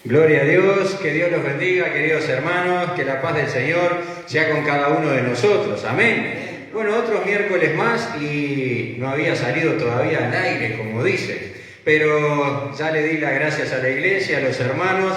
Gloria a Dios, que Dios los bendiga, queridos hermanos, que la paz del Señor sea con cada uno de nosotros. Amén. Bueno, otros miércoles más y no había salido todavía al aire, como dice, pero ya le di las gracias a la iglesia, a los hermanos,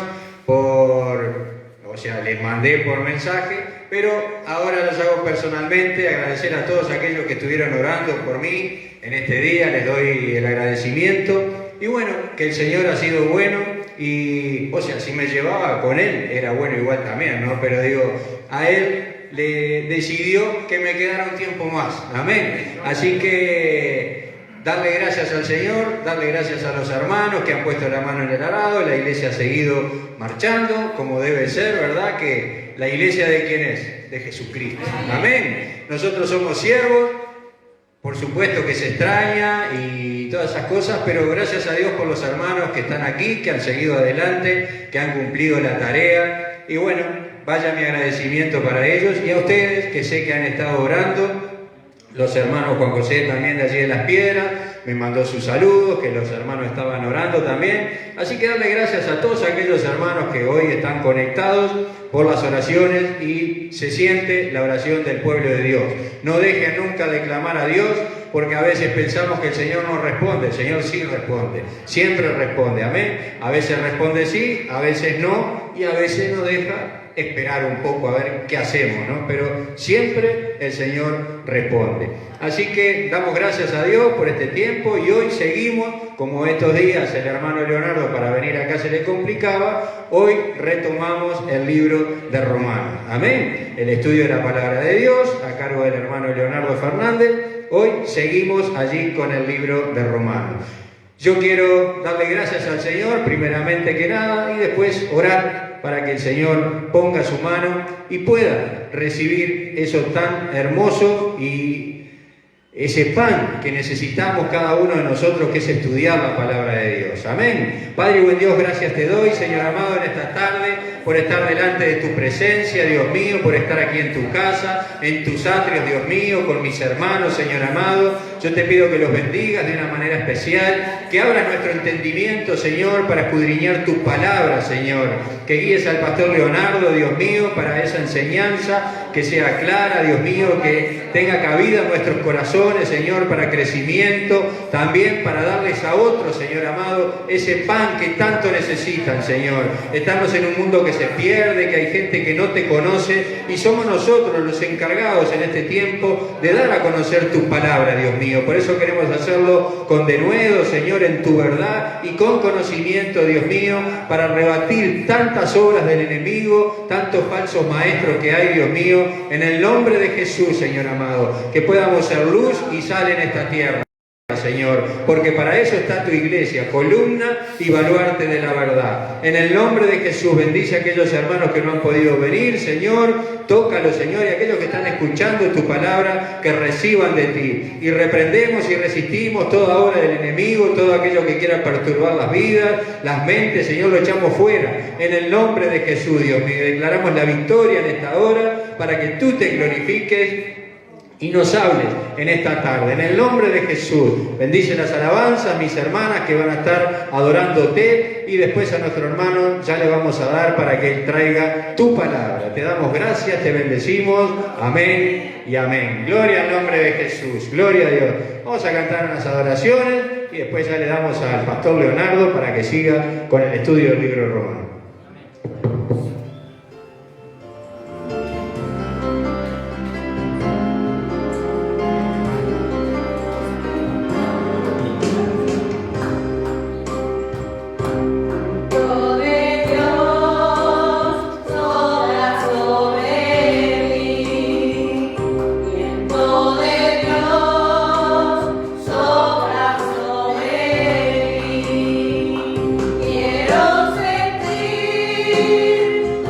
les mandé por mensaje, pero ahora los hago personalmente, agradecer a todos aquellos que estuvieron orando por mí en este día, les doy el agradecimiento. Y bueno, que el Señor ha sido bueno y, si me llevaba con Él, era bueno igual también, ¿no? Pero digo, a Él le decidió que me quedara un tiempo más. Amén. Así que darle gracias al Señor, darle gracias a los hermanos que han puesto la mano en el arado. La iglesia ha seguido marchando como debe ser, ¿verdad? Que la iglesia ¿de quién es? De Jesucristo. Amén. Nosotros somos siervos, por supuesto que se extraña y todas esas cosas, pero gracias a Dios por los hermanos que están aquí, que han seguido adelante, que han cumplido la tarea. Y bueno, vaya mi agradecimiento para ellos y a ustedes que sé que han estado orando. Los hermanos Juan José también de allí de Las Piedras me mandó sus saludos, que los hermanos estaban orando también. Así que darle gracias a todos aquellos hermanos que hoy están conectados por las oraciones y se siente la oración del pueblo de Dios. No dejen nunca de clamar a Dios, porque a veces pensamos que el Señor no responde. El Señor sí responde, siempre responde, amén. A veces responde sí, a veces no, y a veces nos deja esperar un poco a ver qué hacemos, ¿no? Pero siempre el Señor responde. Así que damos gracias a Dios por este tiempo y hoy seguimos, como estos días el hermano Leonardo para venir acá se le complicaba, hoy retomamos el libro de Romanos. Amén. El estudio de la palabra de Dios a cargo del hermano Leonardo Fernández. Hoy seguimos allí con el libro de Romanos. Yo quiero darle gracias al Señor, primeramente que nada, y después orar para que el Señor ponga su mano y pueda recibir eso tan hermoso y ese pan que necesitamos cada uno de nosotros, que es estudiar la palabra de Dios. Amén. Padre buen Dios, gracias te doy, Señor amado, en esta tarde, por estar delante de tu presencia, Dios mío, por estar aquí en tu casa, en tus atrios, Dios mío, con mis hermanos, Señor amado. Yo te pido que los bendigas de una manera especial, que abras nuestro entendimiento, Señor, para escudriñar tu palabra, Señor. Que guíes al pastor Leonardo, Dios mío, para esa enseñanza, que sea clara, Dios mío, que tenga cabida en nuestros corazones, Señor, para crecimiento, también para darles a otros, Señor amado, ese pan que tanto necesitan, Señor. Estamos en un mundo que se pierde, que hay gente que no te conoce y somos nosotros los encargados en este tiempo de dar a conocer tu palabra, Dios mío. Por eso queremos hacerlo con denuedo, Señor, en tu verdad y con conocimiento, Dios mío, para rebatir tantas obras del enemigo, tantos falsos maestros que hay, Dios mío, en el nombre de Jesús, Señor amado, que podamos ser luz y sal en esta tierra, Señor, porque para eso está tu iglesia, columna y baluarte de la verdad. En el nombre de Jesús, bendice a aquellos hermanos que no han podido venir, Señor, tócalos, Señor, y aquellos que están escuchando tu palabra, que reciban de ti. Y reprendemos y resistimos toda obra del enemigo, todo aquello que quiera perturbar las vidas, las mentes, Señor, lo echamos fuera. En el nombre de Jesús, Dios mío, declaramos la victoria en esta hora, para que tú te glorifiques y nos hables en esta tarde. En el nombre de Jesús, bendice las alabanzas, mis hermanas que van a estar adorándote, y después a nuestro hermano ya le vamos a dar para que él traiga tu palabra. Te damos gracias, te bendecimos. Amén y amén. Gloria al nombre de Jesús. Gloria a Dios. Vamos a cantar unas adoraciones y después ya le damos al pastor Leonardo para que siga con el estudio del libro de Romanos. Quiero sentir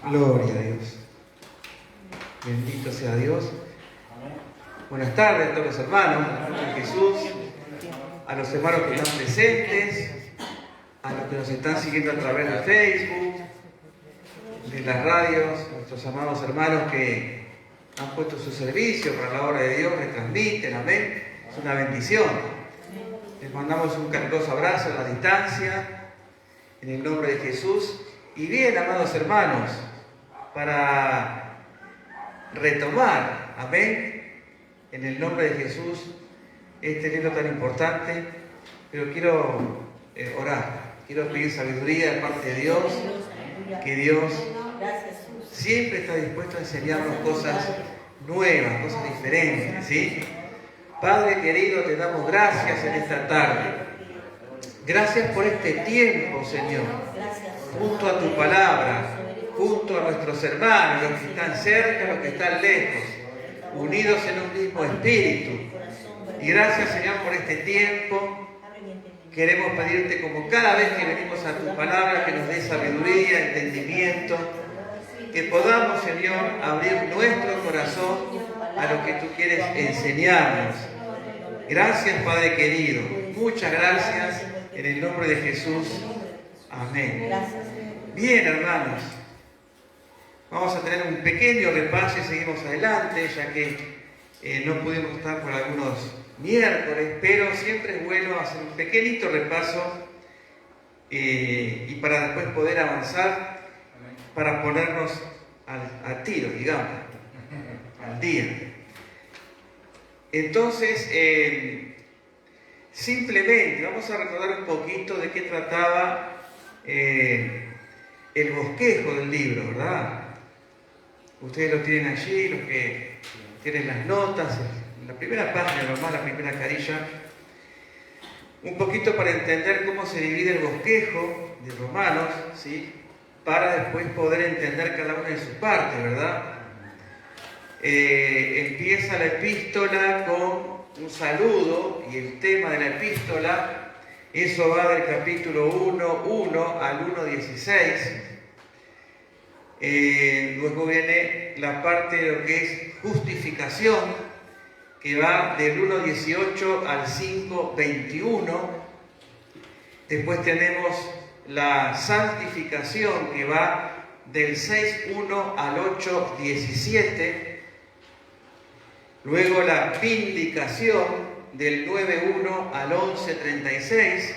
Gloria a Dios. Bendito sea Dios. Buenas tardes a todos los hermanos, a Jesús, a los hermanos que están presentes, a los que nos están siguiendo a través de Facebook, de las radios, nuestros amados hermanos que han puesto su servicio para la obra de Dios, retransmiten, amén. Es una bendición. Les mandamos un caluroso abrazo a la distancia, en el nombre de Jesús. Y bien, amados hermanos, para retomar, amén, en el nombre de Jesús, este libro tan importante, pero quiero orar, quiero pedir sabiduría de parte de Dios, que Dios siempre está dispuesto a enseñarnos cosas nuevas, cosas diferentes, ¿sí? Padre querido, te damos gracias en esta tarde. Gracias por este tiempo, Señor, junto a tu palabra, junto a nuestros hermanos, los que están cerca, los que están lejos, unidos en un mismo espíritu. Y gracias, Señor, por este tiempo. Queremos pedirte, como cada vez que venimos a tu palabra, que nos dé sabiduría, entendimiento, que podamos, Señor, abrir nuestro corazón a lo que tú quieres enseñarnos. Gracias, Padre querido. Muchas gracias, en el nombre de Jesús. Amén. Bien, hermanos. Vamos a tener un pequeño repaso y seguimos adelante, ya que no pudimos estar por algunos miércoles, pero siempre es bueno hacer un pequeñito repaso y para después poder avanzar, para ponernos al tiro, digamos, al día. Entonces, simplemente vamos a recordar un poquito de qué trataba el bosquejo del libro, ¿verdad? Ustedes lo tienen allí, los que tienen las notas, en la primera página normal, la primera carilla, un poquito para entender cómo se divide el bosquejo de Romanos, ¿sí? Para después poder entender cada una de sus partes, ¿verdad? Empieza la epístola con un saludo y el tema de la epístola, eso va del capítulo 1 al 1:16. Luego viene la parte de lo que es justificación, que va del 1:18 al 5:21. Después tenemos la santificación, que va del 6:1 al 8:17. Luego la vindicación, del 9:1 al 11:36.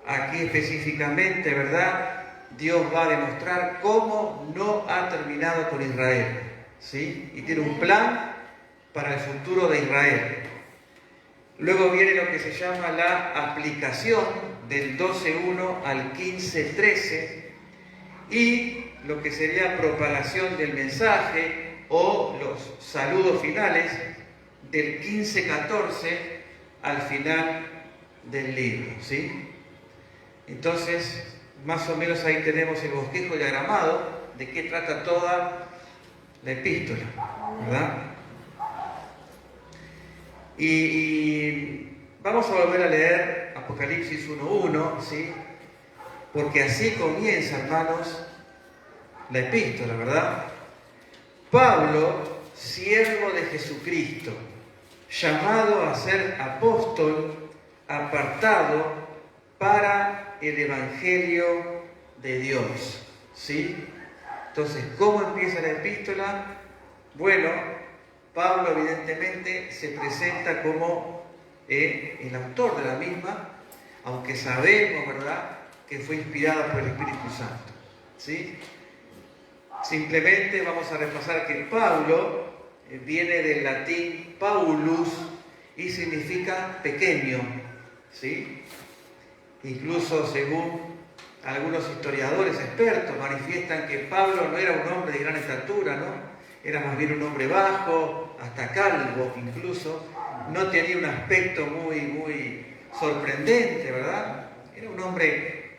Aquí específicamente, ¿verdad?, Dios va a demostrar cómo no ha terminado con Israel, ¿sí? Y tiene un plan para el futuro de Israel. Luego viene lo que se llama la aplicación, del 12:1 al 15:13, y lo que sería propagación del mensaje o los saludos finales, del 15:14 al final del libro, ¿sí? Entonces, más o menos ahí tenemos el bosquejo diagramado de qué trata toda la epístola, ¿verdad? Y vamos a volver a leer Apocalipsis 1:1, ¿sí? Porque así comienza, hermanos, la epístola, ¿verdad? Pablo, siervo de Jesucristo, llamado a ser apóstol, apartado para el Evangelio de Dios, ¿sí? Entonces, ¿cómo empieza la epístola? Bueno, Pablo evidentemente se presenta como el autor de la misma, aunque sabemos, ¿verdad?, que fue inspirada por el Espíritu Santo, ¿sí? Simplemente vamos a repasar que Pablo viene del latín Paulus y significa pequeño, ¿sí? Incluso según algunos historiadores expertos manifiestan que Pablo no era un hombre de gran estatura, ¿no? Era más bien un hombre bajo, hasta calvo incluso. No tenía un aspecto muy sorprendente, ¿verdad? Era un hombre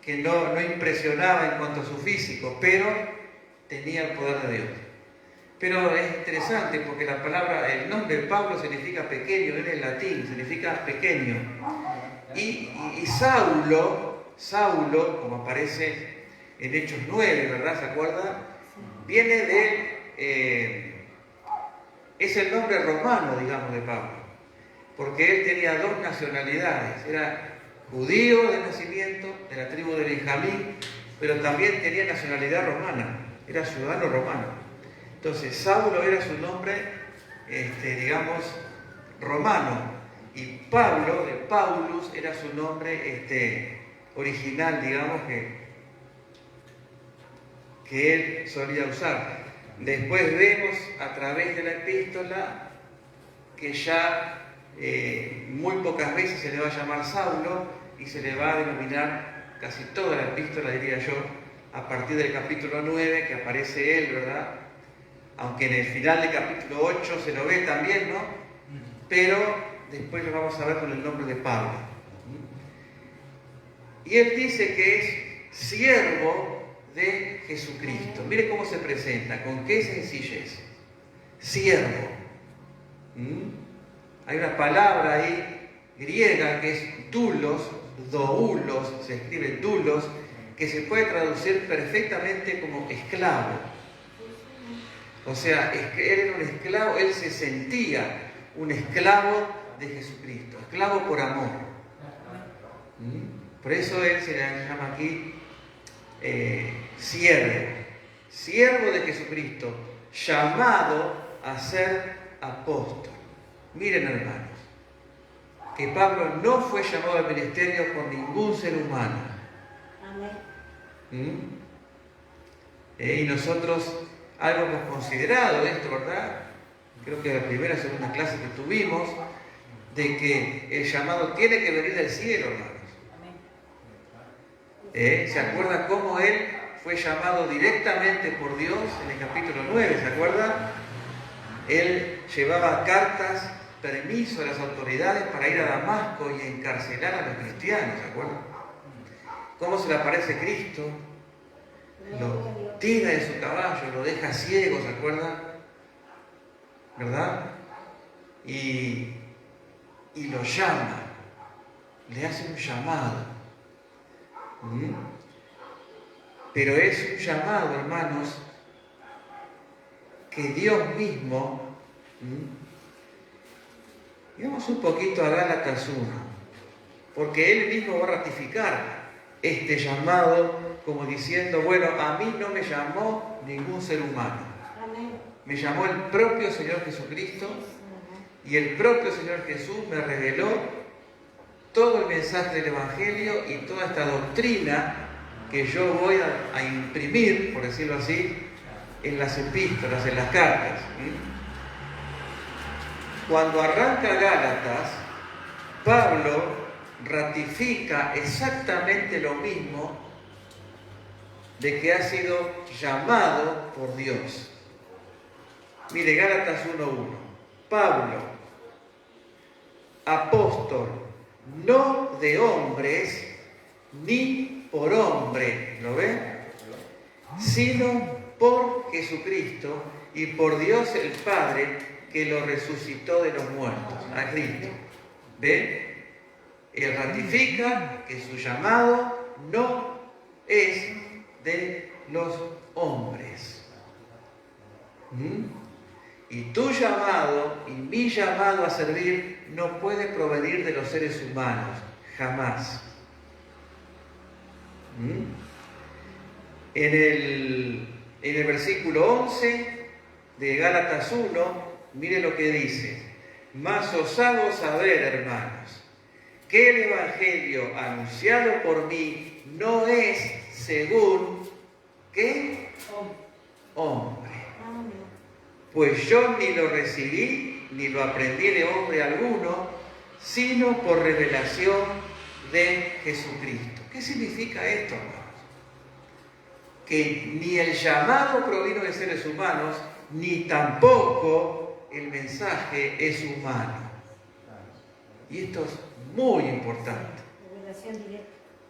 que no impresionaba en cuanto a su físico, pero tenía el poder de Dios. Pero es interesante porque la palabra, el nombre de Pablo significa pequeño, viene en latín, significa pequeño. Y Saulo, como aparece en Hechos 9, ¿verdad? ¿Se acuerdan? Viene es el nombre romano, digamos, de Pablo, porque él tenía dos nacionalidades, era judío de nacimiento, de la tribu de Benjamín, pero también tenía nacionalidad romana, era ciudadano romano. Entonces, Saulo era su nombre, digamos, romano, y Pablo, de Paulus, era su nombre original, digamos, que él solía usar. Después vemos a través de la epístola que ya muy pocas veces se le va a llamar Saulo y se le va a denominar casi toda la epístola, diría yo, a partir del capítulo 9 que aparece él, ¿verdad? Aunque en el final del capítulo 8 se lo ve también, ¿no? Pero después lo vamos a ver con el nombre de Pablo. Y él dice que es siervo de Jesucristo. Mire cómo se presenta, con qué sencillez. Siervo. Hay una palabra ahí griega que es doulos, se escribe doulos, que se puede traducir perfectamente como esclavo. O sea, él era un esclavo, él se sentía un esclavo de Jesucristo, esclavo por amor. Por eso él se le llama aquí siervo de Jesucristo, llamado a ser apóstol. Miren, hermanos, que Pablo no fue llamado al ministerio por ningún ser humano. Y nosotros algo hemos considerado esto, ¿verdad? Creo que la primera o segunda clase que tuvimos, de que el llamado tiene que venir del cielo, hermanos. ¿Se acuerdan cómo él fue llamado directamente por Dios en el capítulo 9? ¿Se acuerdan? Él llevaba cartas, permiso a las autoridades para ir a Damasco y encarcelar a los cristianos, ¿se acuerdan? ¿Cómo se le aparece Cristo? Lo tira de su caballo, lo deja ciego, ¿se acuerdan? ¿Verdad? Y lo llama, le hace un llamado. Pero es un llamado, hermanos, que Dios mismo, y vamos un poquito a Gálatas 1, porque Él mismo va a ratificar este llamado como diciendo, bueno, a mí no me llamó ningún ser humano, me llamó el propio Señor Jesucristo, y el propio Señor Jesús me reveló todo el mensaje del Evangelio y toda esta doctrina que yo voy a imprimir, por decirlo así, en las epístolas, en las cartas. Cuando arranca Gálatas, Pablo ratifica exactamente lo mismo de que ha sido llamado por Dios. Mire, Gálatas 1:1. Pablo, apóstol, no de hombres, ni por hombre, ¿lo ven? Sino por Jesucristo y por Dios el Padre, que lo resucitó de los muertos, a Cristo. ¿Ven? Él ratifica que su llamado no es de los hombres. Y tu llamado y mi llamado a servir no puede provenir de los seres humanos, jamás. En el versículo 11 de Gálatas 1, mire lo que dice: mas os hago saber, hermanos, que el evangelio anunciado por mí no es según ¿qué? Hombre. Pues yo ni lo recibí ni lo aprendí de hombre alguno, sino por revelación de Jesucristo. ¿Qué significa esto, hermanos? Que ni el llamado provino de seres humanos, ni tampoco el mensaje es humano. Y esto es muy importante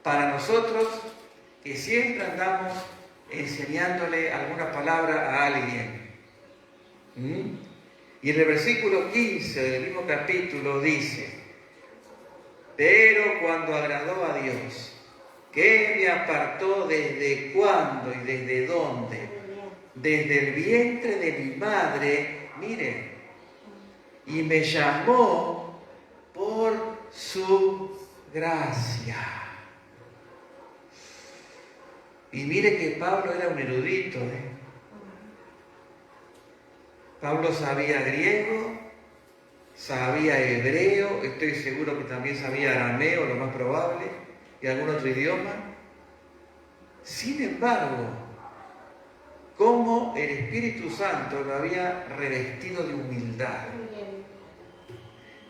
para nosotros, que siempre andamos enseñándole alguna palabra a alguien. Y en el versículo 15 del mismo capítulo dice: pero cuando agradó a Dios, que me apartó desde cuándo y desde dónde. Desde el vientre de mi madre, miren, y me llamó por su gracia. Y mire que Pablo era un erudito, Pablo sabía griego, sabía hebreo, estoy seguro que también sabía arameo, lo más probable, y algún otro idioma. Sin embargo, como el Espíritu Santo lo había revestido de humildad,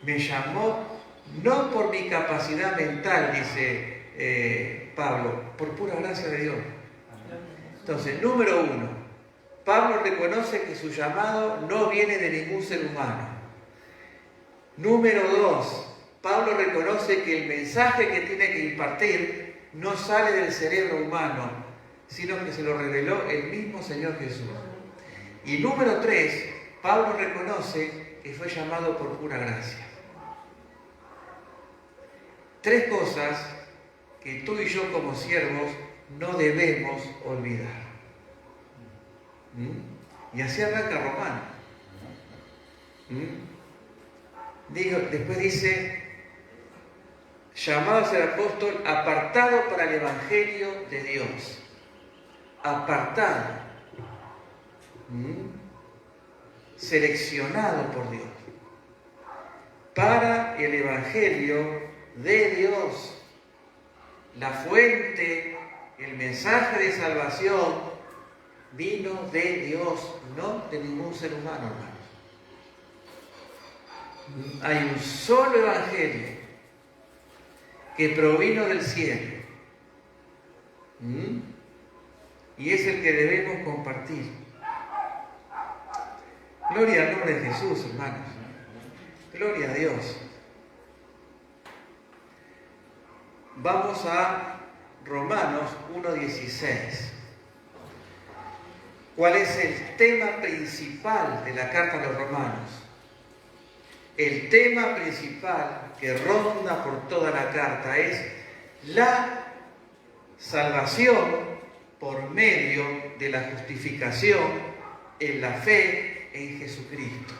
me llamó no por mi capacidad mental, dice Pablo, por pura gracia de Dios. Entonces, número uno, Pablo reconoce que su llamado no viene de ningún ser humano. Número dos, Pablo reconoce que el mensaje que tiene que impartir no sale del cerebro humano, sino que se lo reveló el mismo Señor Jesús. Y número tres, Pablo reconoce que fue llamado por pura gracia. Tres cosas que tú y yo como siervos no debemos olvidar. Y así arranca Romano. Después dice, llamado a ser apóstol, apartado para el Evangelio de Dios. Apartado. Seleccionado por Dios. Para el Evangelio de Dios. La fuente, el mensaje de salvación vino de Dios, no de ningún ser humano, hermanos. Hay un solo evangelio que provino del cielo. Y es el que debemos compartir. Gloria al nombre de Jesús, hermanos. Gloria a Dios. Vamos a Romanos 1:16. ¿Cuál es el tema principal de la carta a los romanos? El tema principal que ronda por toda la carta es la salvación por medio de la justificación en la fe en Jesucristo.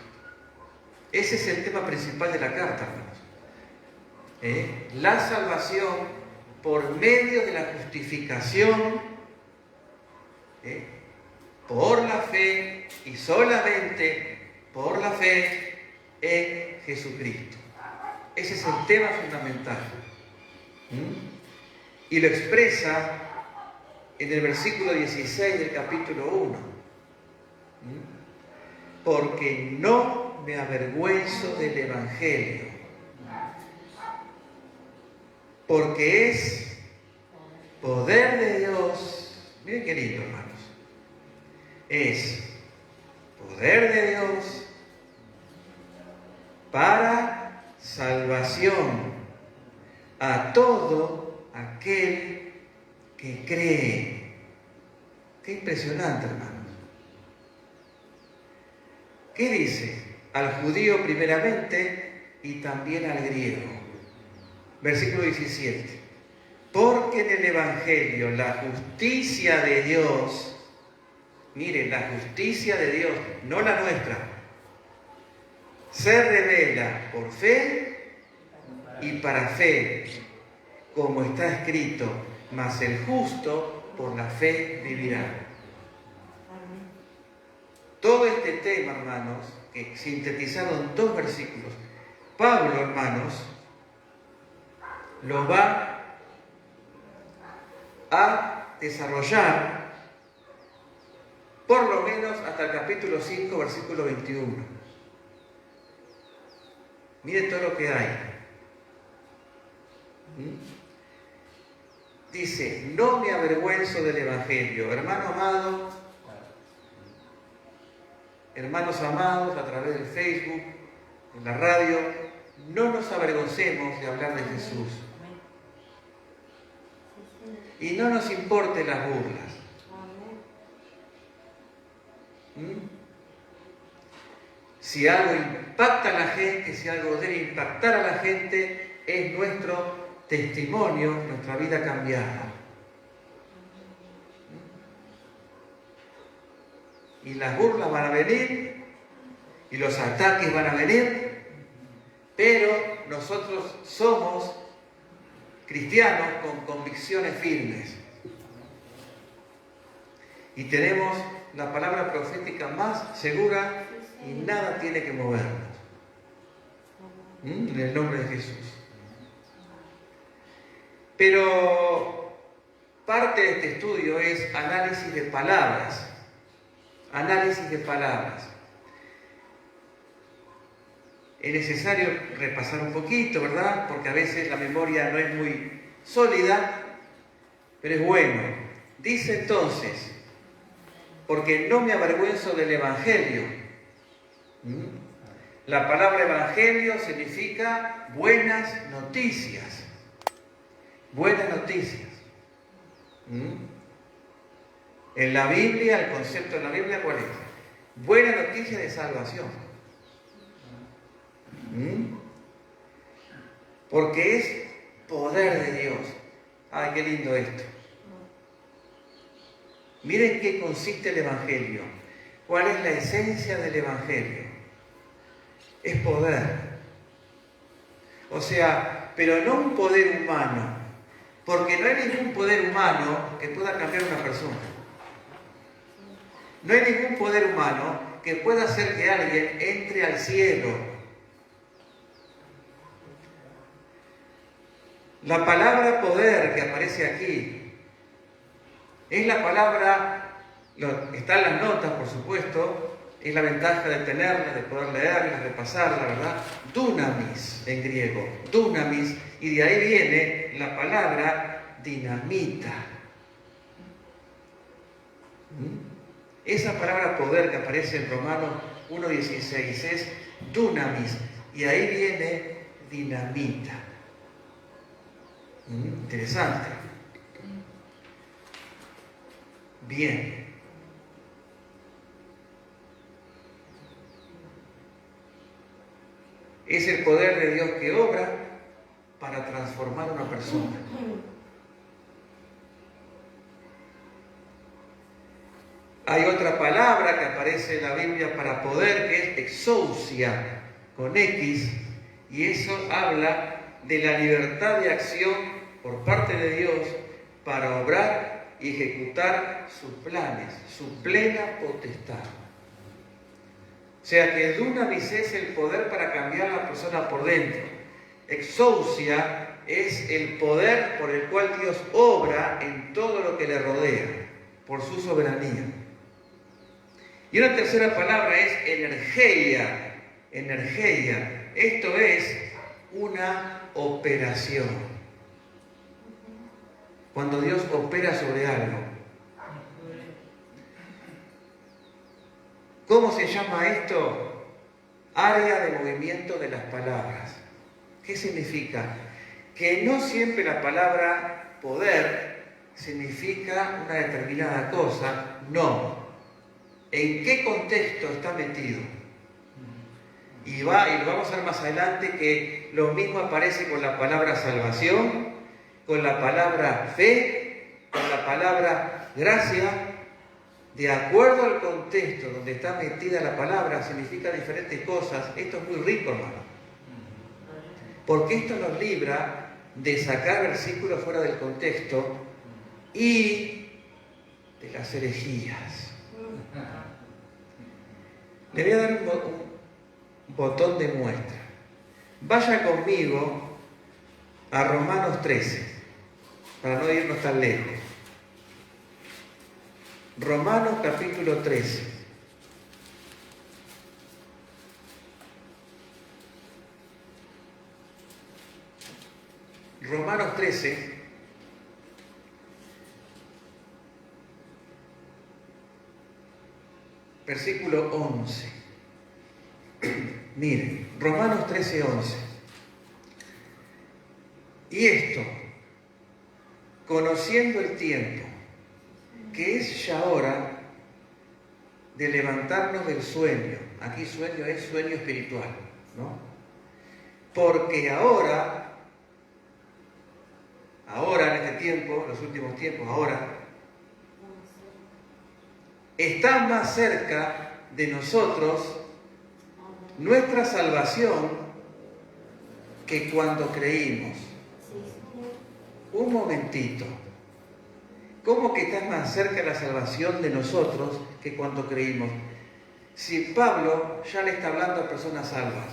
Ese es el tema principal de la carta, hermanos. La salvación por medio de la justificación por la fe y solamente por la fe en Jesucristo. Ese es el tema fundamental. Y lo expresa en el versículo 16 del capítulo 1. Porque no me avergüenzo del Evangelio, porque es poder de Dios. Miren qué lindo, hermanos. Es poder de Dios para salvación a todo aquel que cree. Qué impresionante, hermanos. ¿Qué dice? Al judío primeramente y también al griego. Versículo 17. Porque en el Evangelio la justicia de Dios, miren, la justicia de Dios, no la nuestra, se revela por fe y para fe, como está escrito, mas el justo por la fe vivirá. Todo este tema, hermanos, que sintetizado en 2 versículos, Pablo, hermanos, lo va a desarrollar por lo menos hasta el capítulo 5, versículo 21. Miren todo lo que hay. Dice, no me avergüenzo del Evangelio. Hermano amado, hermanos amados, a través del Facebook, en la radio, no nos avergoncemos de hablar de Jesús. Y no nos importen las burlas. Si algo impacta a la gente, si algo debe impactar a la gente, es nuestro testimonio nuestra vida cambiada. Y las burlas van a venir, y los ataques van a venir, pero nosotros somos cristianos con convicciones firmes. Y tenemos la palabra profética más segura y nada tiene que movernos. En el nombre de Jesús. Pero parte de este estudio es análisis de palabras. Análisis de palabras. Es necesario repasar un poquito, ¿verdad? Porque a veces la memoria no es muy sólida, pero es bueno. Dice entonces, porque no me avergüenzo del Evangelio. La palabra Evangelio significa buenas noticias. Buenas noticias. En la Biblia, el concepto de la Biblia, ¿cuál es? Buena noticia de salvación. Porque es poder de Dios. Ay, qué lindo esto. Miren qué consiste el Evangelio. ¿Cuál es la esencia del Evangelio? Es poder. O sea, pero no un poder humano. Porque no hay ningún poder humano que pueda cambiar a una persona. No hay ningún poder humano que pueda hacer que alguien entre al cielo. La palabra poder que aparece aquí es la palabra, está en las notas por supuesto, es la ventaja de tenerla, de poder leerla, repasarla, ¿verdad? Dunamis en griego, dunamis, y de ahí viene la palabra dinamita. Esa palabra poder que aparece en Romanos 1:16 es dunamis, y ahí viene dinamita. Interesante. Bien. Es el poder de Dios que obra para transformar a una persona. Hay otra palabra que aparece en la Biblia para poder, que es exousia, con X, y eso habla de la libertad de acción por parte de Dios para obrar y ejecutar sus planes, su plena potestad. O sea que dunamis es el poder para cambiar a la persona por dentro. Exousia es el poder por el cual Dios obra en todo lo que le rodea, por su soberanía. Y una tercera palabra es energeia. Energeia. Esto es una operación. Cuando Dios opera sobre algo. ¿Cómo se llama esto? Área de movimiento de las palabras. ¿Qué significa? Que no siempre la palabra poder significa una determinada cosa. No. ¿En qué contexto está metido? Y lo vamos a ver más adelante, que lo mismo aparece con la palabra salvación, con la palabra fe, con la palabra gracia. De acuerdo al contexto donde está metida la palabra, significa diferentes cosas. Esto es muy rico, hermano. Porque esto nos libra de sacar versículos fuera del contexto y de las herejías. Le voy a dar un botón de muestra. Vaya conmigo a Romanos 13, para no irnos tan lejos. Romanos capítulo 13. Romanos 13. Versículo 11. Miren, Romanos 13, 11. Y esto, conociendo el tiempo, que es ya hora de levantarnos del sueño. Aquí sueño es sueño espiritual, ¿no? Porque ahora tiempo, los últimos tiempos, ahora, está más cerca de nosotros nuestra salvación que cuando creímos. Un momentito. ¿Cómo que está más cerca la salvación de nosotros que cuando creímos? Si Pablo ya le está hablando a personas salvas.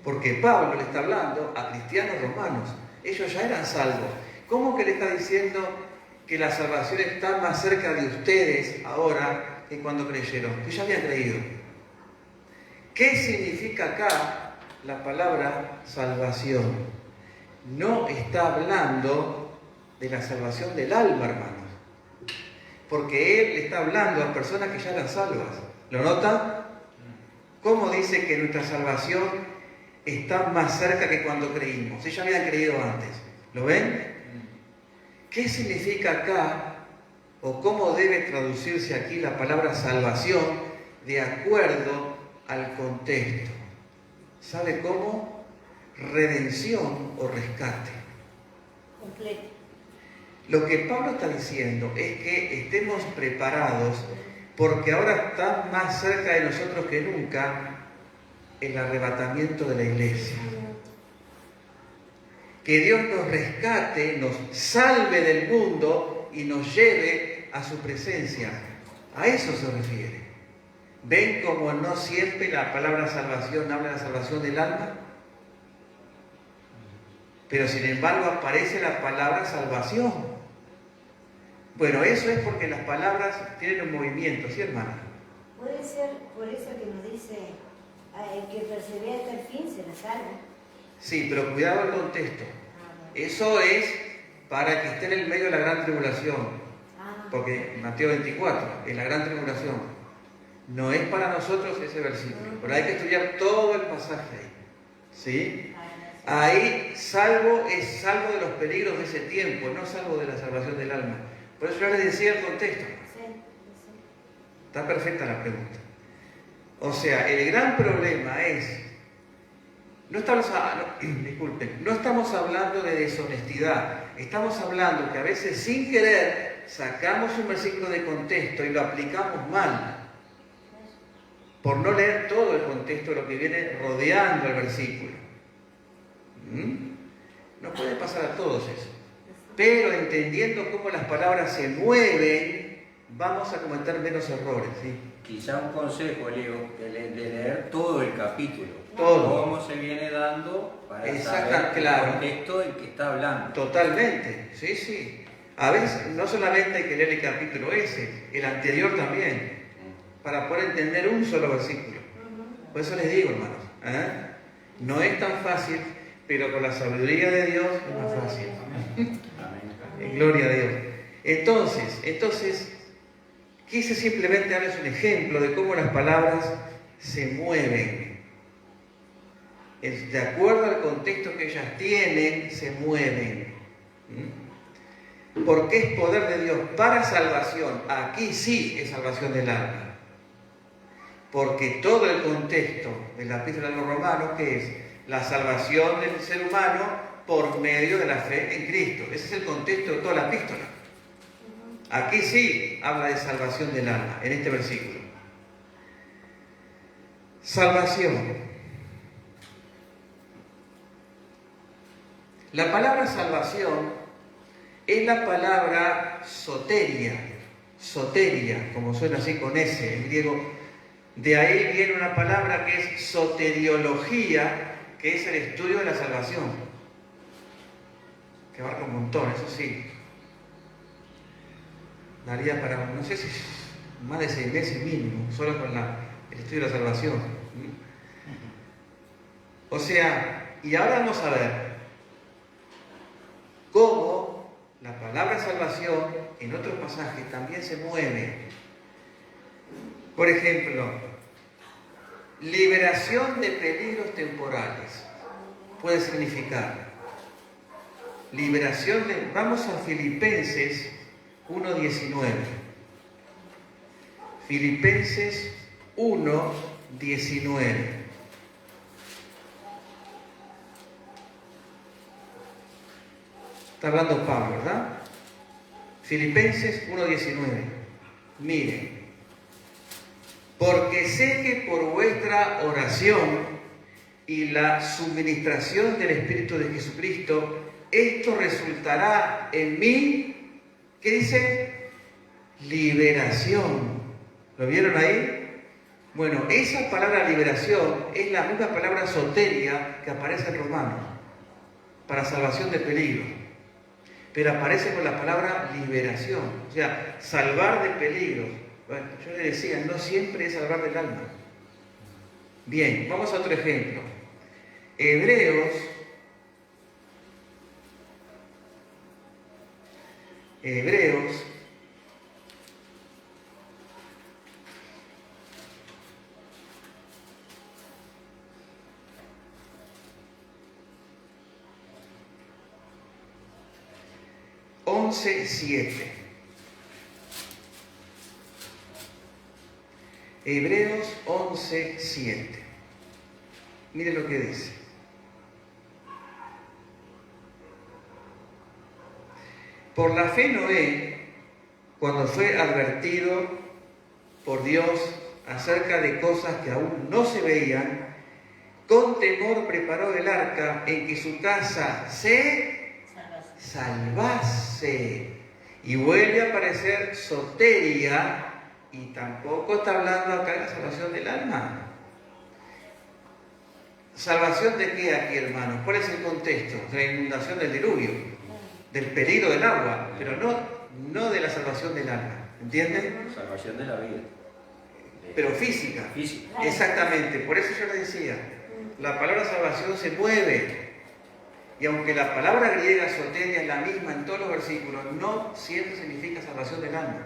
Porque Pablo le está hablando a cristianos romanos. Ellos ya eran salvos. ¿Cómo que le está diciendo que la salvación está más cerca de ustedes ahora que cuando creyeron? Que ya habían creído. ¿Qué significa acá la palabra salvación? No está hablando de la salvación del alma, hermanos. Porque él está hablando a personas que ya eran salvas. ¿Lo notan? ¿Cómo dice que nuestra salvación está más cerca que cuando creímos? Ellos habían creído antes. ¿Lo ven? ¿Qué significa acá o cómo debe traducirse aquí la palabra salvación de acuerdo al contexto? ¿Sabe cómo? Redención o rescate. Completo. Lo que Pablo está diciendo es que estemos preparados porque ahora está más cerca de nosotros que nunca el arrebatamiento de la iglesia. Que Dios nos rescate, nos salve del mundo y nos lleve a su presencia. A eso se refiere. ¿Ven cómo no siempre la palabra salvación habla de la salvación del alma? Pero sin embargo aparece la palabra salvación. Bueno, eso es porque las palabras tienen un movimiento, ¿sí, hermana? Puede ser por eso que nos dice, el que persevera hasta el fin será salvo. Sí, pero cuidado el contexto. Eso es para que esté en el medio de la gran tribulación. Porque Mateo 24, en la gran tribulación. No es para nosotros ese versículo, pero hay que estudiar todo el pasaje ahí. ¿Sí? Ahí salvo es salvo de los peligros de ese tiempo, no salvo de la salvación del alma. Por eso yo les decía el contexto. Está perfecta la pregunta. O sea, el gran problema es, no estamos hablando de deshonestidad, estamos hablando que a veces sin querer sacamos un versículo de contexto y lo aplicamos mal, por no leer todo el contexto de lo que viene rodeando el versículo. No puede pasar a todos eso. Pero entendiendo cómo las palabras se mueven, vamos a cometer menos errores. ¿Sí? Quizá un consejo, Leo, de leer todo el capítulo. Todo. Cómo se viene dando para Exacto, saber claro. el contexto en que está hablando. Totalmente, sí, sí. A veces no solamente hay que leer el capítulo ese, el anterior también, para poder entender un solo versículo. Por eso les digo, hermanos, no es tan fácil, pero con la sabiduría de Dios es más fácil. Gloria a Dios. Entonces, quise simplemente darles un ejemplo de cómo las palabras se mueven. De acuerdo al contexto que ellas tienen, se mueven. Porque es poder de Dios para salvación. Aquí sí es salvación del alma. Porque todo el contexto de la epístola a los romanos, que es la salvación del ser humano por medio de la fe en Cristo. Ese es el contexto de toda la epístola. Aquí sí habla de salvación del alma, en este versículo. Salvación. La palabra salvación es la palabra soteria, como suena así con S en griego. De ahí viene una palabra que es soteriología, que es el estudio de la salvación. Que abarca un montón, eso sí. Daría para, no sé si más de 6 meses mínimo, solo con el estudio de la salvación. O sea, y ahora vamos a ver cómo la palabra salvación en otros pasajes también se mueve. Por ejemplo, liberación de peligros temporales puede significar liberación de... Vamos a Filipenses 1:19. Filipenses 1:19. Está hablando Pablo, ¿verdad? Filipenses 1:19. Miren, porque sé que por vuestra oración y la suministración del Espíritu de Jesucristo, esto resultará en mí, ¿qué dice? Liberación. ¿Lo vieron ahí? Bueno, esa palabra liberación es la misma palabra soteria que aparece en Romanos, para salvación de peligro. Pero aparece con la palabra liberación, o sea, salvar de peligro. Bueno, yo le decía, no siempre es salvar del alma. Bien, vamos a otro ejemplo. Hebreos 11:7. Hebreos 11:7. Mire lo que dice. Por la fe Noé, cuando fue advertido por Dios acerca de cosas que aún no se veían, con temor preparó el arca en que su casa se salvase. Y vuelve a aparecer soteria, y tampoco está hablando acá de la salvación del alma. ¿Salvación de qué aquí, hermanos? ¿Cuál es el contexto? De la inundación del diluvio, del peligro del agua, pero no de la salvación del alma. ¿Entienden? Salvación de la vida. Pero física. Física. Exactamente. Por eso yo le decía, la palabra salvación se mueve. Y aunque la palabra griega soteria es la misma en todos los versículos, no siempre significa salvación del alma.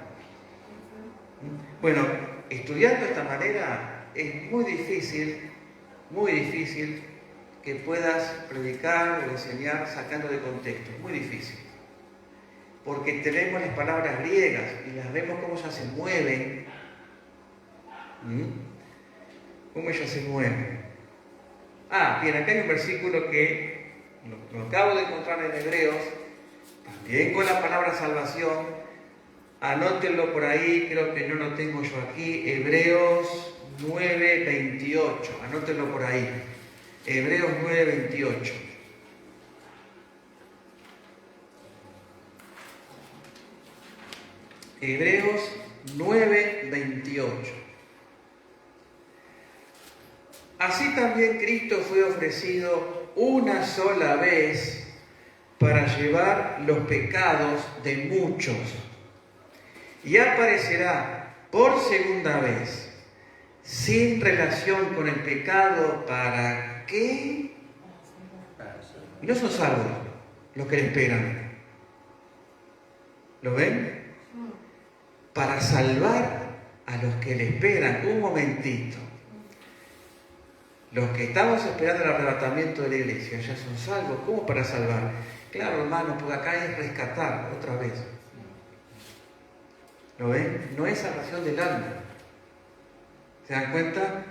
Bueno, estudiando de esta manera es muy difícil que puedas predicar o enseñar sacando de contexto. Es muy difícil. Porque tenemos las palabras griegas y las vemos cómo ellas se mueven. ¿Cómo ellas se mueven? Bien, acá hay un versículo que lo acabo de encontrar en Hebreos, también con la palabra salvación. Anótenlo por ahí, creo que no lo tengo yo aquí. Hebreos 9:28. Anótenlo por ahí. Hebreos 9:28. Hebreos 9:28. Así también Cristo fue ofrecido una sola vez para llevar los pecados de muchos, y aparecerá por segunda vez sin relación con el pecado. ¿Para qué? Y no son salvos los que le esperan. ¿Lo ven? Para salvar a los que le esperan. Un momentito. Los que estamos esperando el arrebatamiento de la iglesia ya son salvos. ¿Cómo para salvar? Claro, hermano, porque acá es rescatar otra vez. ¿Lo ven? No es salvación del alma. ¿Se dan cuenta?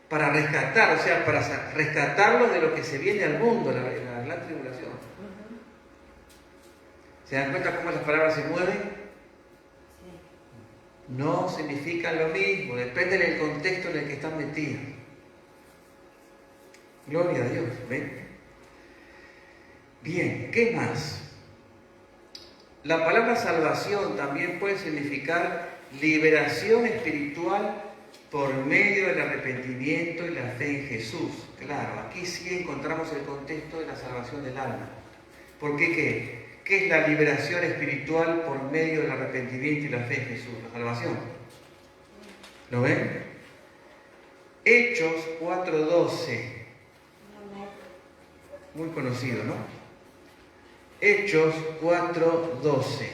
Para rescatar, o sea, para rescatarlos de lo que se viene al mundo, la gran tribulación. ¿Se dan cuenta cómo las palabras se mueven? No significan lo mismo, depende del contexto en el que están metidos. Gloria a Dios, ¿ven? Bien, ¿qué más? La palabra salvación también puede significar liberación espiritual por medio del arrepentimiento y la fe en Jesús. Claro, aquí sí encontramos el contexto de la salvación del alma. ¿Por qué qué? ¿Qué es la liberación espiritual por medio del arrepentimiento y la fe en Jesús? La salvación. ¿Lo ven? Hechos 4:12. Muy conocido, ¿no? Hechos 4:12.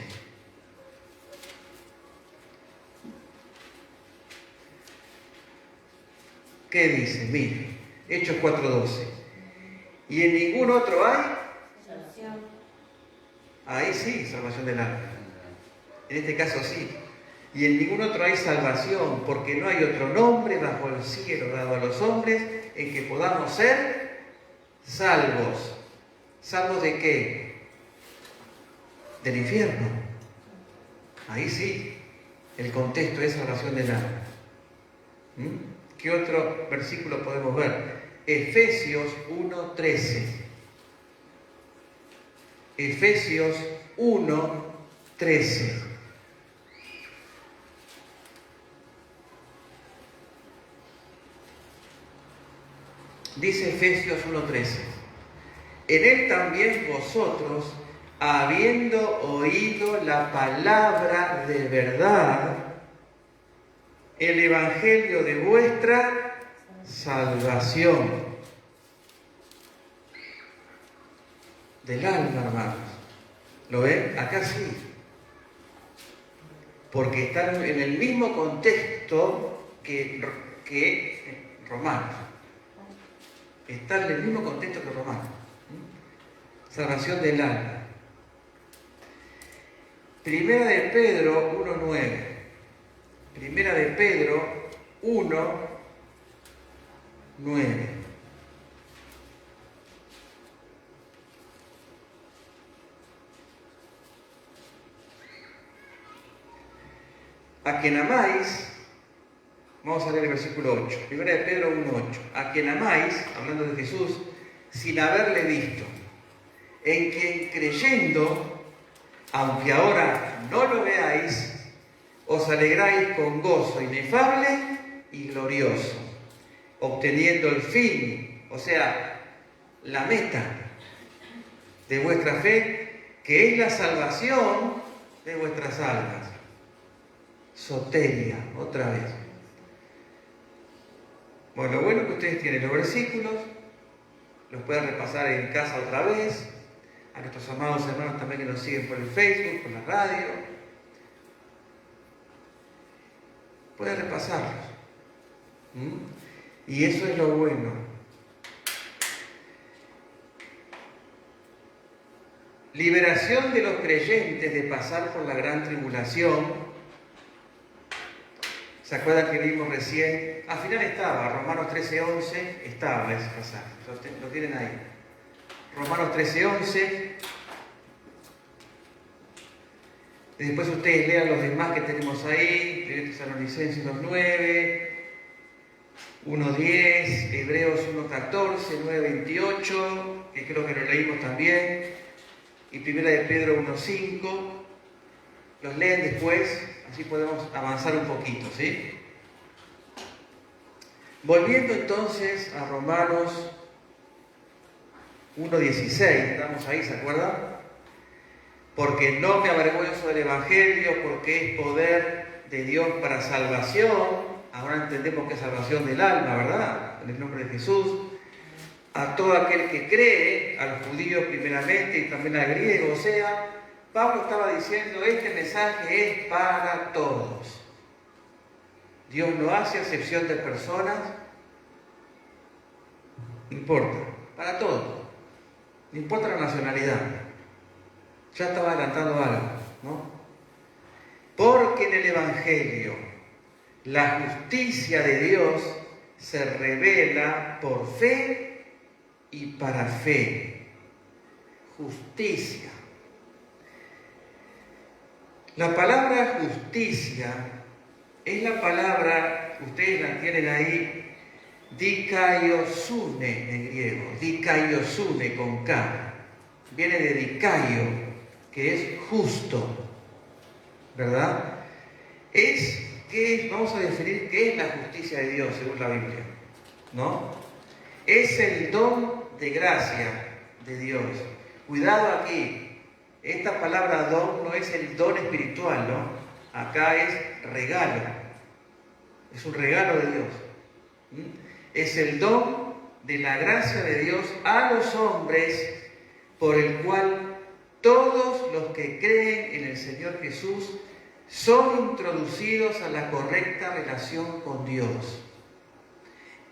¿Qué dice? Mire, Hechos 4:12. ¿Y en ningún otro hay? Salvación. Ahí sí, salvación del alma. En este caso sí. Y en ningún otro hay salvación, porque no hay otro nombre bajo el cielo dado a los hombres en que podamos ser salvos. ¿Salvos de qué? del infierno. Ahí sí, el contexto es salvación del alma. ¿Qué otro versículo podemos ver? Efesios 1:13. Efesios 1:13. Dice Efesios 1:13. En él también vosotros, habiendo oído la palabra de verdad, el evangelio de vuestra salvación. Del alma, hermanos. ¿Lo ven? Acá sí. Porque están en el mismo contexto que Romanos. Están en el mismo contexto que Romanos. Salvación del alma. Primera de Pedro 1:9. Primera de Pedro 1:9. A quien amáis, vamos a leer el versículo 8. Primera de Pedro 1:8. A quien amáis, hablando de Jesús, sin haberle visto, en quien creyendo, aunque ahora no lo veáis, os alegráis con gozo inefable y glorioso, obteniendo el fin, o sea, la meta de vuestra fe, que es la salvación de vuestras almas. Soteria, otra vez. Bueno, lo bueno que ustedes tienen los versículos, los pueden repasar en casa otra vez, a nuestros amados hermanos también que nos siguen por el Facebook, por la radio, pueden repasarlos. Y eso es lo bueno. Liberación de los creyentes de pasar por la gran tribulación. ¿Se acuerdan que vimos recién? Al final estaba, Romanos 13:11, estaba ese pasaje, lo tienen ahí. Romanos 13:11. Después ustedes lean los demás que tenemos ahí, 1 Tesalonicenses 2:9, 1:10, Hebreos 1:14, 9:28, que creo que lo leímos también, y 1 de Pedro 1:5. Los leen después, así podemos avanzar un poquito, ¿sí? Volviendo entonces a Romanos 1:16, estamos ahí, ¿se acuerdan? Porque no me avergüenzo del Evangelio, porque es poder de Dios para salvación. Ahora entendemos que es salvación del alma, ¿verdad? En el nombre de Jesús. A todo aquel que cree, al judío primeramente y también al griego. O sea, Pablo estaba diciendo, este mensaje es para todos. Dios no hace acepción de personas, no importa, para todos. No importa la nacionalidad. Ya estaba adelantando algo, ¿no? Porque en el Evangelio la justicia de Dios se revela por fe y para fe. Justicia. La palabra justicia es la palabra, ustedes la tienen ahí, dikaiosune en griego, dikaiosune con K. Viene de dikaio, que es justo, ¿verdad? Vamos a definir qué es la justicia de Dios según la Biblia, ¿no? Es el don de gracia de Dios. Cuidado aquí. Esta palabra don no es el don espiritual, ¿no? Acá es regalo. Es un regalo de Dios. Es el don de la gracia de Dios a los hombres, por el cual todos los que creen en el Señor Jesús son introducidos a la correcta relación con Dios.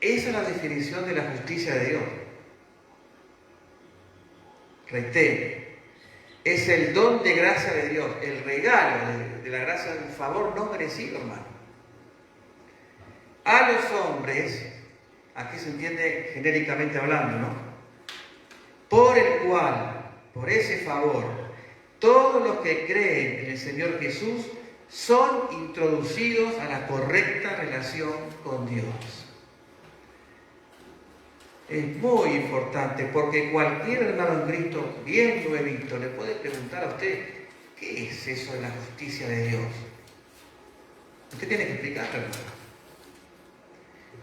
Esa es la definición de la justicia de Dios. Reitero. Es el don de gracia de Dios, el regalo de la gracia, un favor no merecido, hermano. A los hombres, aquí se entiende genéricamente hablando, ¿no? Por el cual, por ese favor, todos los que creen en el Señor Jesús son introducidos a la correcta relación con Dios. Es muy importante porque cualquier hermano en Cristo bien nuevito le puede preguntar a usted, ¿qué es eso de la justicia de Dios? Usted tiene que explicarlo, hermano.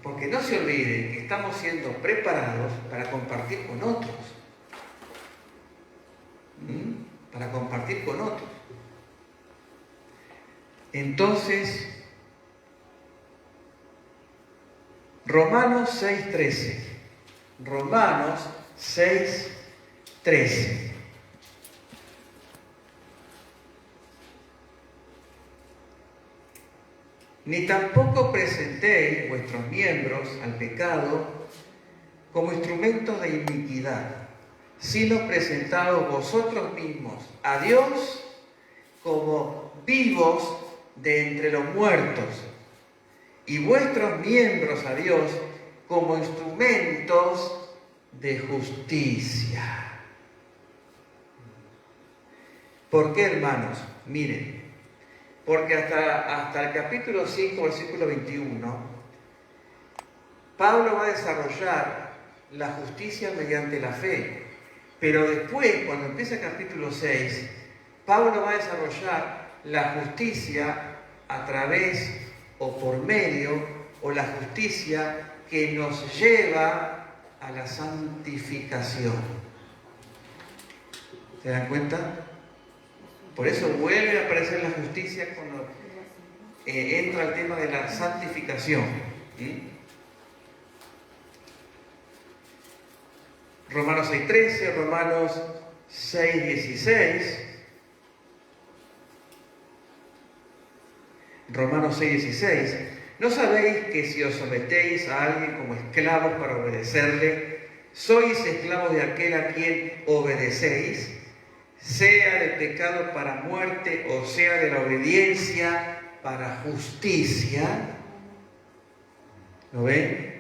Porque no se olvide que estamos siendo preparados para compartir con otros. Para compartir con otros. Entonces, Romanos 6:13. Romanos 6:13. Ni tampoco presentéis vuestros miembros al pecado como instrumentos de iniquidad, sino presentaos vosotros mismos a Dios como vivos de entre los muertos, y vuestros miembros a Dios como instrumentos de justicia. ¿Por qué, hermanos? Miren, porque hasta el capítulo 5, versículo 21, Pablo va a desarrollar la justicia mediante la fe. Pero después, cuando empieza el capítulo 6, Pablo va a desarrollar la justicia a través o por medio, o la justicia que nos lleva a la santificación. ¿Se dan cuenta? Por eso vuelve a aparecer la justicia cuando entra el tema de la santificación. Romanos 6:13, Romanos 6:16. Romanos 6:16. ¿No sabéis que si os sometéis a alguien como esclavos para obedecerle, sois esclavos de aquel a quien obedecéis, sea de pecado para muerte o sea de la obediencia para justicia? ¿Lo ven?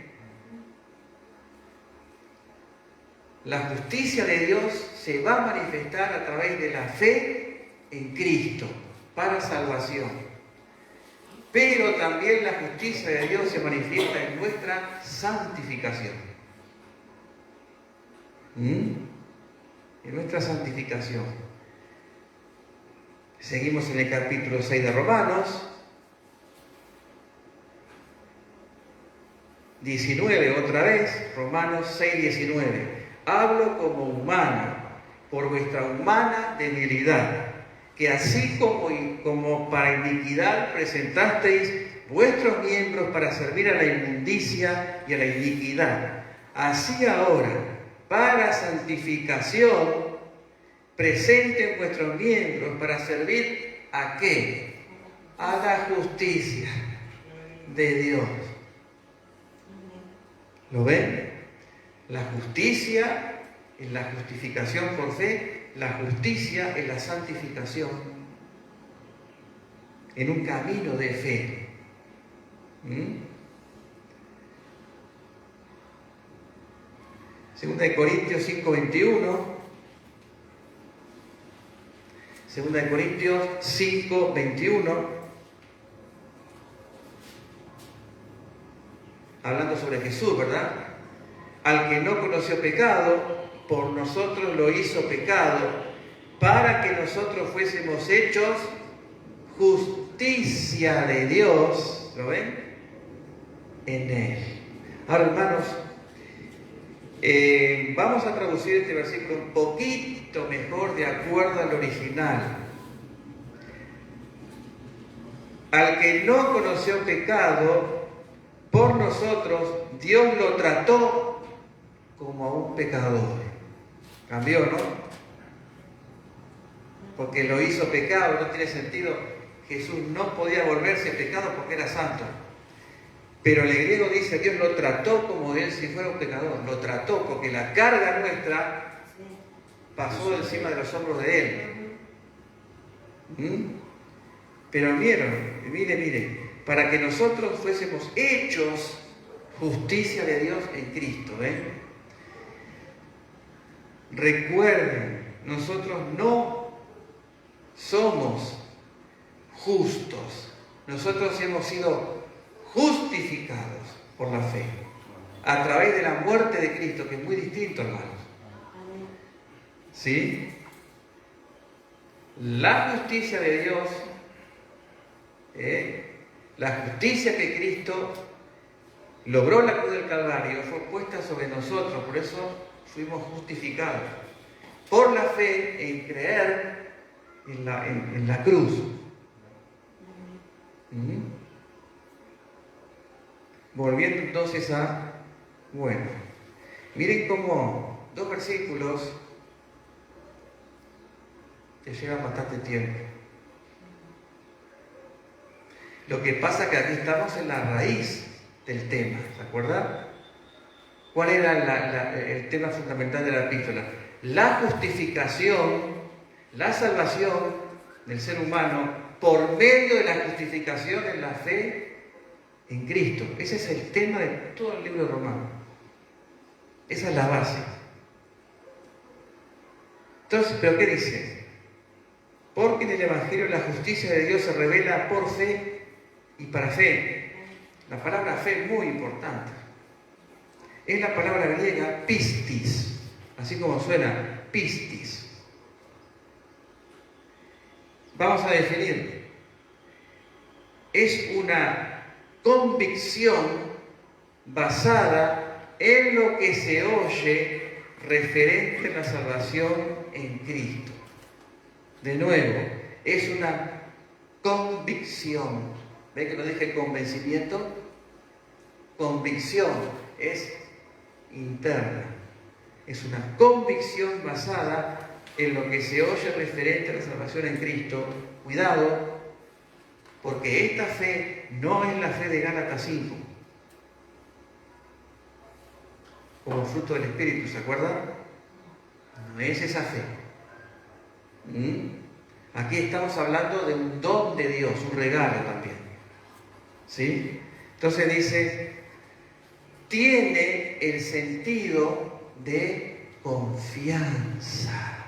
La justicia de Dios se va a manifestar a través de la fe en Cristo para salvación. Pero también la justicia de Dios se manifiesta en nuestra santificación. En nuestra santificación. Seguimos en el capítulo 6 de Romanos. 19, otra vez, Romanos 6:19. Hablo como humano, por vuestra humana debilidad, que así como para iniquidad presentasteis vuestros miembros para servir a la inmundicia y a la iniquidad, así ahora, para santificación, presenten vuestros miembros para servir ¿a qué? A la justicia de Dios. ¿Lo ven? La justicia es la justificación por fe. La justicia es la santificación en un camino de fe. Segunda de Corintios 5:21. Segunda de Corintios 5:21. Hablando sobre Jesús, ¿verdad? Al que no conoció pecado, por nosotros lo hizo pecado, para que nosotros fuésemos hechos justicia de Dios. ¿Lo ven? En Él. Ahora, hermanos, vamos a traducir este versículo un poquito mejor de acuerdo al original. Al que no conoció pecado, por nosotros Dios lo trató como a un pecador. Cambió, ¿no? Porque lo hizo pecado, no tiene sentido. Jesús no podía volverse pecado porque era santo. Pero el griego dice, Dios lo trató como él si fuera un pecador. Lo trató porque la carga nuestra pasó encima de los hombros de él. Pero mire, para que nosotros fuésemos hechos justicia de Dios en Cristo. Recuerden, nosotros no somos justos. Nosotros hemos sido justificados por la fe, a través de la muerte de Cristo, que es muy distinto, hermanos. Amén. ¿Sí? La justicia de Dios, la justicia que Cristo logró en la cruz del Calvario, fue puesta sobre nosotros, por eso fuimos justificados, por la fe en creer en la cruz. Volviendo entonces bueno, miren cómo 2 versículos te llevan bastante tiempo. Lo que pasa es que aquí estamos en la raíz del tema, ¿se acuerdan? ¿Cuál era el tema fundamental de la epístola? La justificación, la salvación del ser humano por medio de la justificación en la fe en Cristo. Ese es el tema de todo el libro de Romanos. Esa es la base. Entonces, ¿pero qué dice? Porque en el Evangelio la justicia de Dios se revela por fe y para fe. La palabra fe es muy importante. Es la palabra griega pistis, así como suena, pistis. Vamos a definir. Es una convicción basada en lo que se oye referente a la salvación en Cristo. De nuevo, es una convicción. ¿Ven que no dije convencimiento? Convicción es interna. Es una convicción basada en lo que se oye referente a la salvación en Cristo. Cuidado, porque esta fe no es la fe de Gálatas 5, como fruto del Espíritu, ¿se acuerdan? No es esa fe. Aquí estamos hablando de un don de Dios, un regalo también. ¿Sí? Entonces dice, tiene el sentido de confianza.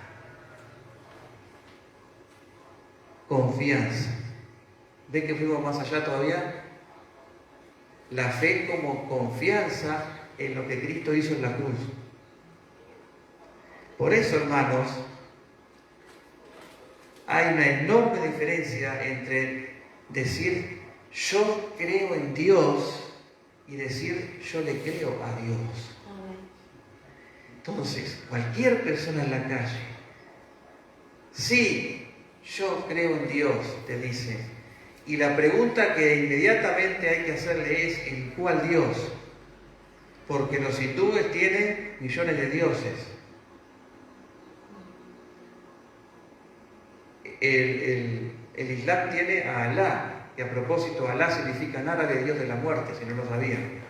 Confianza. ¿Ven que fuimos más allá todavía? La fe como confianza en lo que Cristo hizo en la cruz. Por eso, hermanos, hay una enorme diferencia entre decir yo creo en Dios y decir yo le creo a Dios. Entonces, cualquier persona en la calle, sí, yo creo en Dios, te dice. Y la pregunta que inmediatamente hay que hacerle es ¿en cuál Dios? Porque los hindúes tienen millones de dioses. El Islam tiene a Alá, que a propósito Alá significa en árabe Dios de la muerte, si no lo sabían.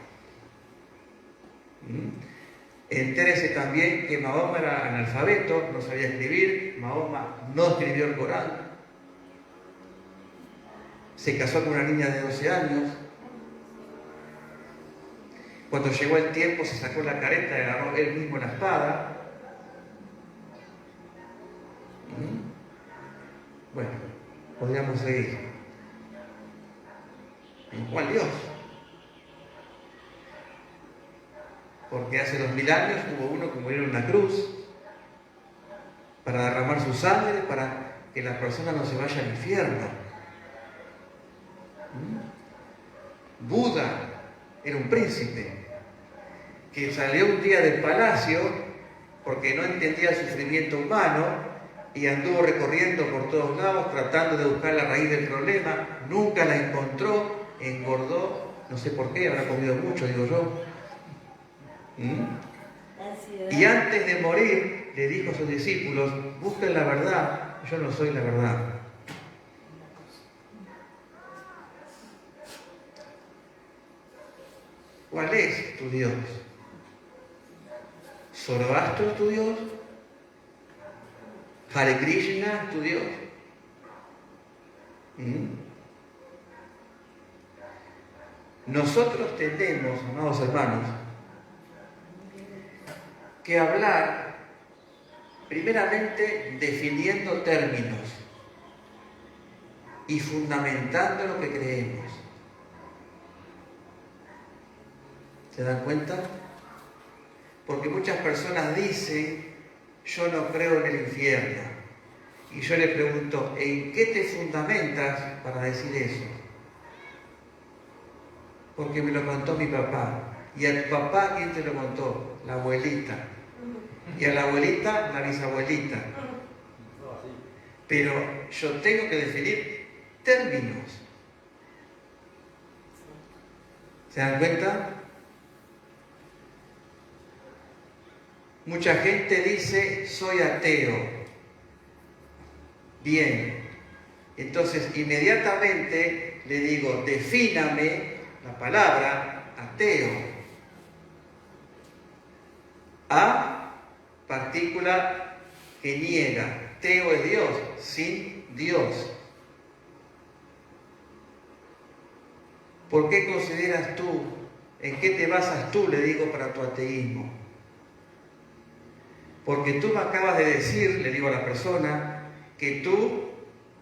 Entérese también que Mahoma era analfabeto, no sabía escribir, Mahoma no escribió el Corán. Se casó con una niña de 12 años. Cuando llegó el tiempo se sacó la careta y agarró él mismo la espada. Bueno, podríamos seguir. ¿En cuál Dios? Porque hace 2000 años hubo uno que murió en una cruz para derramar su sangre, para que la persona no se vaya al infierno. Buda era un príncipe que salió un día del palacio porque no entendía el sufrimiento humano y anduvo recorriendo por todos lados tratando de buscar la raíz del problema. Nunca la encontró, engordó, no sé por qué, habrá comido mucho, digo yo. Y antes de morir le dijo a sus discípulos, busquen la verdad, yo no soy la verdad. ¿Cuál es tu Dios? ¿Zoroastro es tu Dios? ¿Hare Krishna es tu Dios? Nosotros tenemos, amados hermanos, que hablar primeramente definiendo términos. y fundamentando lo que creemos. ¿Se dan cuenta? Porque muchas personas dicen, yo no creo en el infierno. Y yo le pregunto, ¿en qué te fundamentas para decir eso? Porque me lo contó mi papá. ¿Y a tu papá quién te lo contó? La abuelita. Y a la abuelita, la bisabuelita. Pero yo tengo que definir términos. ¿Se dan cuenta? Mucha gente dice, soy ateo. Bien. Entonces, inmediatamente le digo, defíname la palabra ateo. A, partícula que niega. Teo es Dios, sin Dios. ¿Por qué consideras tú, en qué te basas tú, le digo, para tu ateísmo? Porque tú me acabas de decir, le digo a la persona, que tú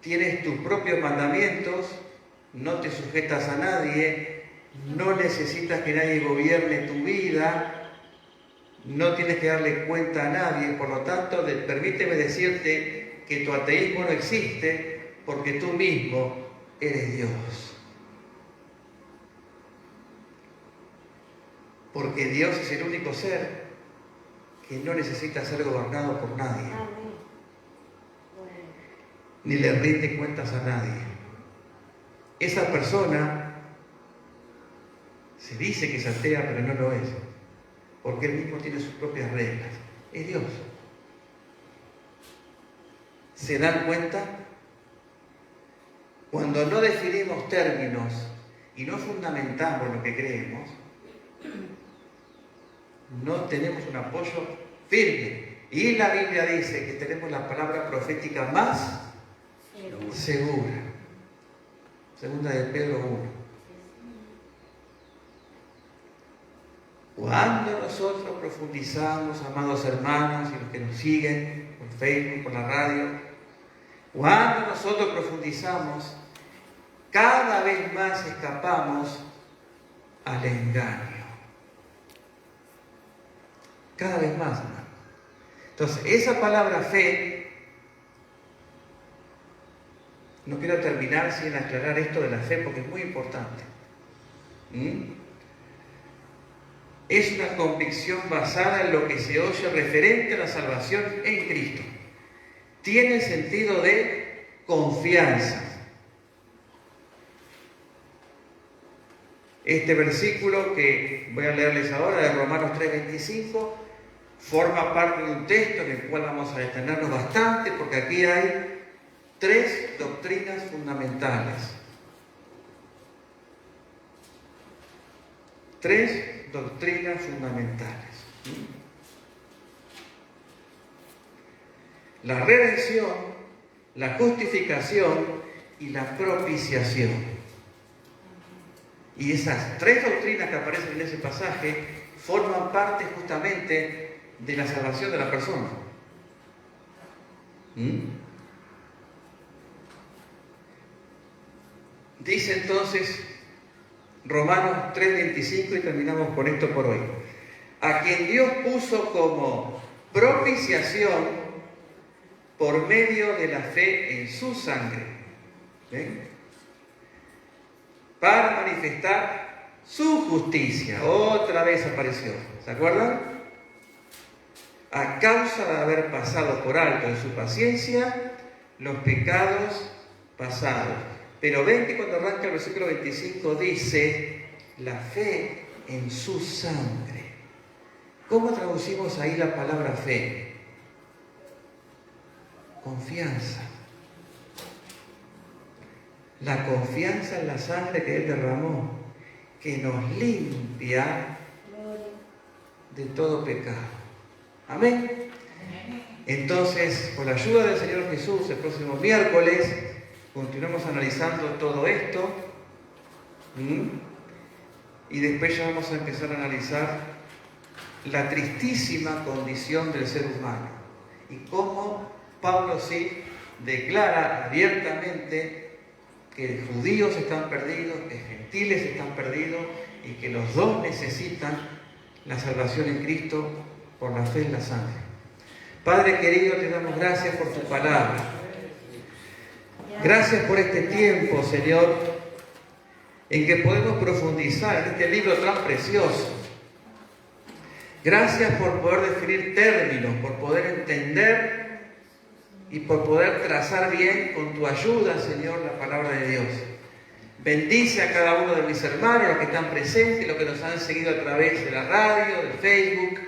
tienes tus propios mandamientos, no te sujetas a nadie, no necesitas que nadie gobierne tu vida, no tienes que darle cuenta a nadie, por lo tanto, permíteme decirte que tu ateísmo no existe porque tú mismo eres Dios. Porque Dios es el único ser que no necesita ser gobernado por nadie, ni le rinde cuentas a nadie. Esa persona se dice que es atea, pero no lo es, porque él mismo tiene sus propias reglas. Es Dios. ¿Se dan cuenta? Cuando no definimos términos y no fundamentamos lo que creemos, no tenemos un apoyo firme. Y la Biblia dice que tenemos la palabra profética más segura. Segunda de Pedro 1. Cuando nosotros profundizamos, amados hermanos y los que nos siguen por Facebook, por la radio, cuando nosotros profundizamos, cada vez más escapamos al engaño. Cada vez más, hermano. Entonces, esa palabra fe, no quiero terminar sin aclarar esto de la fe porque es muy importante. Es una convicción basada en lo que se oye referente a la salvación en Cristo. Tiene sentido de confianza. Este versículo que voy a leerles ahora, de Romanos 3:25, forma parte de un texto en el cual vamos a detenernos bastante, porque aquí hay 3 doctrinas fundamentales. 3 doctrinas fundamentales. La redención, la justificación y la propiciación. Y esas 3 doctrinas que aparecen en ese pasaje forman parte justamente de la salvación de la persona. Dice entonces Romanos 3:25 y terminamos con esto por hoy. A quien Dios puso como propiciación por medio de la fe en su sangre. ¿Ven? Para manifestar su justicia. Otra vez apareció. ¿Se acuerdan? A causa de haber pasado por alto en su paciencia los pecados pasados. Pero ven que cuando arranca el versículo 25 dice la fe en su sangre. ¿Cómo traducimos ahí la palabra fe? Confianza. La confianza en la sangre que Él derramó, que nos limpia de todo pecado. Amén. Entonces, con la ayuda del Señor Jesús, el próximo miércoles continuamos analizando todo esto y después ya vamos a empezar a analizar la tristísima condición del ser humano y cómo Pablo sí declara abiertamente que judíos están perdidos, que gentiles están perdidos y que los dos necesitan la salvación en Cristo por la fe en la sangre. Padre querido, te damos gracias por tu palabra. Gracias por este tiempo, Señor, en que podemos profundizar en este libro tan precioso. Gracias por poder definir términos, por poder entender y por poder trazar bien con tu ayuda, Señor, la palabra de Dios. Bendice a cada uno de mis hermanos, los que están presentes, los que nos han seguido a través de la radio, de Facebook.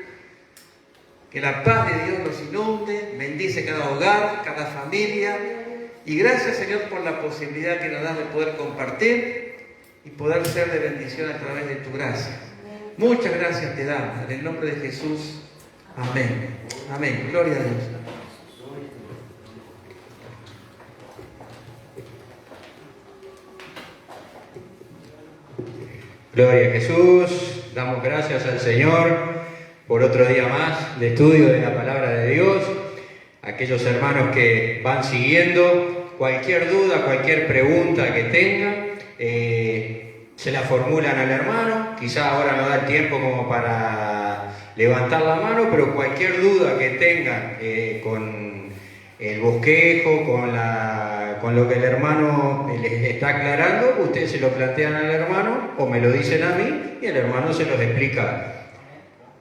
Que la paz de Dios nos inunde. Bendice cada hogar, cada familia. Y gracias, Señor, por la posibilidad que nos das de poder compartir y poder ser de bendición a través de tu gracia. Muchas gracias te damos. En el nombre de Jesús. Amén. Amén. Gloria a Dios. Gloria a Jesús. Damos gracias al Señor por otro día más de estudio de la palabra de Dios. Aquellos hermanos que van siguiendo, cualquier duda, cualquier pregunta que tengan, se la formulan al hermano. Quizá ahora no da el tiempo como para levantar la mano, pero cualquier duda que tengan con el bosquejo, con lo que el hermano les está aclarando, ustedes se lo plantean al hermano o me lo dicen a mí y el hermano se los explica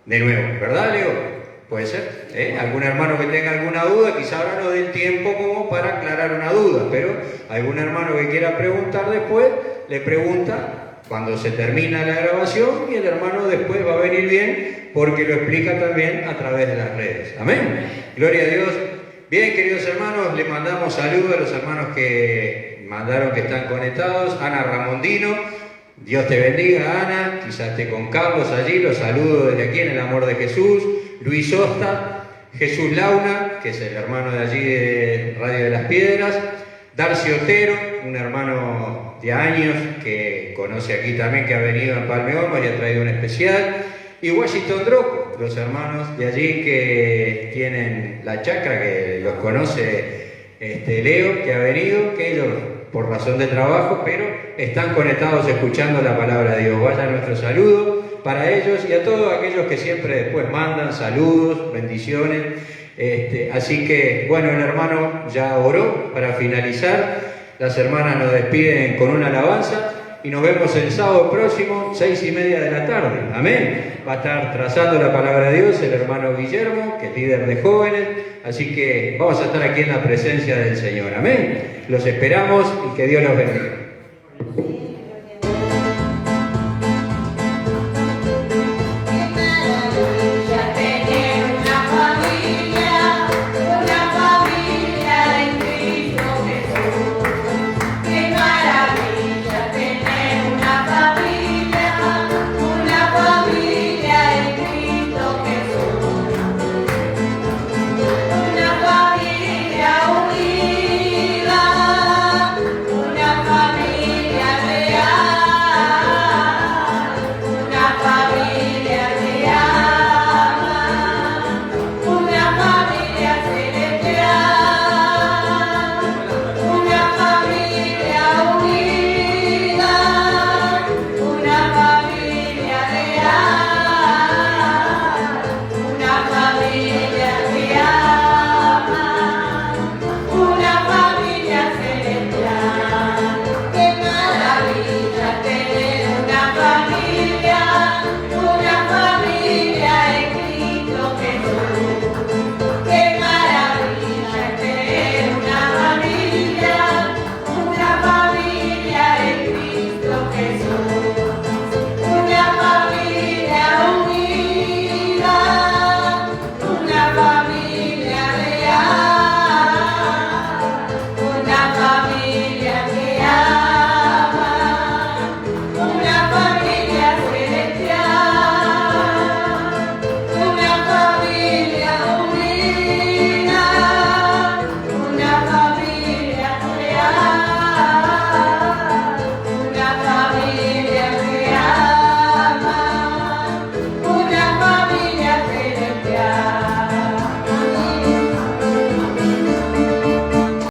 de nuevo. ¿Verdad, Leo? Puede ser. Algún hermano que tenga alguna duda, quizá ahora no dé el tiempo como para aclarar una duda, pero algún hermano que quiera preguntar después, le pregunta cuando se termina la grabación y el hermano después va a venir bien porque lo explica también a través de las redes. Amén. Gloria a Dios. Bien, queridos hermanos, les mandamos saludos a los hermanos que mandaron que están conectados. Ana Ramondino, Dios te bendiga, Ana. Quizás esté con Carlos allí, los saludo desde aquí en el amor de Jesús. Luis Osta, Jesús Launa, que es el hermano de allí de Radio de las Piedras. Darcy Otero, un hermano de años que conoce aquí también, que ha venido en Palme Olmos y ha traído un especial. Y Washington Droco, los hermanos de allí que tienen la chacra, que los conoce Leo, que ha venido, que ellos por razón de trabajo, pero están conectados escuchando la palabra de Dios. Vaya nuestro saludo para ellos y a todos aquellos que siempre después mandan saludos, bendiciones. Así que, bueno, el hermano ya oró para finalizar. Las hermanas nos despiden con una alabanza. Y nos vemos el sábado próximo, 6:30 de la tarde. Amén. Va a estar trazando la palabra de Dios el hermano Guillermo, que es líder de jóvenes. Así que vamos a estar aquí en la presencia del Señor. Amén. Los esperamos y que Dios los bendiga.